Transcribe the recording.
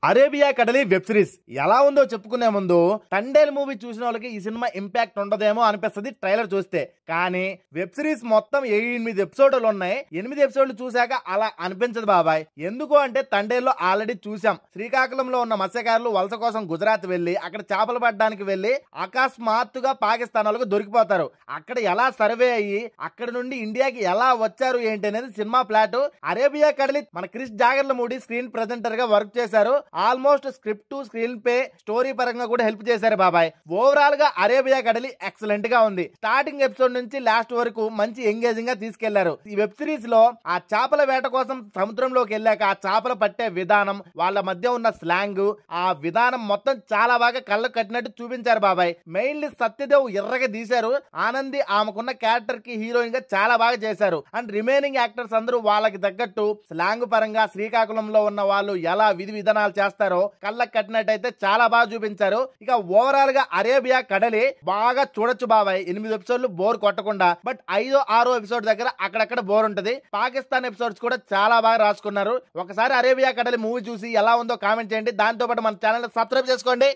Arabia కడలి web series ఎలా ఉందో చెప్పుకునే ముందు తండేల్ మూవీ చూసిన వాళ్ళకి ఈ సినిమా ఇంపాక్ట్ ఉండదేమో అనిపిస్తుంది ట్రైలర్ చూస్తే. కానీ వెబ్ సిరీస్ మొత్తం 8 ఎపిసోడ్లు ఉన్నాయి. 8 ఎపిసోడ్లు చూశాక అలా అనిపించదు బాబాయ్. ఎందుకు అంటే తండేల్లో ఆల్రెడీ చూసాం. శ్రీకాకుళంలో ఉన్న మత్స్యకారులు వలస కోసం గుజరాత్ వెళ్లి అక్కడ చేపలు పట్టడానికి వెళ్లి అకస్మాత్తుగా పాకిస్తాన్ వాళ్ళకు దొరికిపోతారు. అక్కడ ఎలా సర్వే అయ్యి అక్కడ నుండి ఇండియాకి ఎలా వచ్చారు ఏంటి అనేది సినిమా ప్లాట్. అరేబియా కడలి మన క్రిష్ జాగర్లమూడి స్క్రీన్ ప్రెజెంటర్ గా వర్క్ చేశారు. Almost script to screen pay story పరంగా కూడా హెల్ప్ చేశారు బాబాయ్. ఓవరాల్ గా అరేబియా కడలి ఎక్సలెంట్ గా ఉంది. స్టార్టింగ్ ఎపిసోడ్ నుంచి లాస్ట్ వరకు మంచి ఎంగేజింగ్ గా తీసుకెళ్లారు. ఈ వెబ్ సిరీస్ లో ఆ చేపల వేట కోసం సముద్రంలోకి వెళ్ళాక ఆ చేపలు పట్టే విధానం, వాళ్ళ మధ్య ఉన్న స్లాంగ్, ఆ విధానం మొత్తం చాలా బాగా కళ్ళకు కట్టినట్టు చూపించారు బాబాయ్. మెయిన్లీ సత్యదేవ్ ఎర్రగా తీశారు. ఆనంది ఆమెకున్న క్యారెక్టర్ కి హీరోయిన్ గా చాలా బాగా చేశారు. అండ్ రిమైనింగ్ యాక్టర్స్ అందరూ వాళ్ళకి తగ్గట్టు స్లాంగ్ పరంగా శ్రీకాకుళంలో ఉన్న వాళ్ళు ఎలా విధి విధానాలు చేస్తారో కళ్ళకు కట్టినట్టయితే చాలా బాగా చూపించారు. ఇక ఓవరాల్ గా అరేబియా కడలి బాగా చూడొచ్చు బాబాయ్. 8 ఎపిసోడ్లు బోర్ కొట్టకుండా. బట్ 5వ 6వ ఎపిసోడ్ దగ్గర అక్కడక్కడ బోర్ ఉంటది. పాకిస్తాన్ ఎపిసోడ్స్ కూడా చాలా బాగా రాసుకున్నారు. ఒకసారి అరేబియా కడలి మూవీ చూసి ఎలా ఉందో కామెంట్ చేయండి. దాంతో పాటు మన ఛానల్ సబ్స్క్రైబ్ చేసుకోండి.